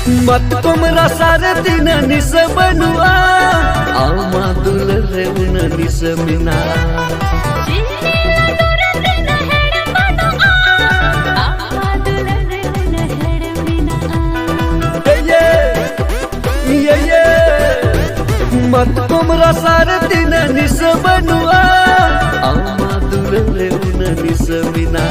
मत तुमरा सारे दिन निस बनुआ आमा दुलरे उन निस मिना मत तुमरा सारे दिन निस बनुआ आमा दुलरे उन निस मिना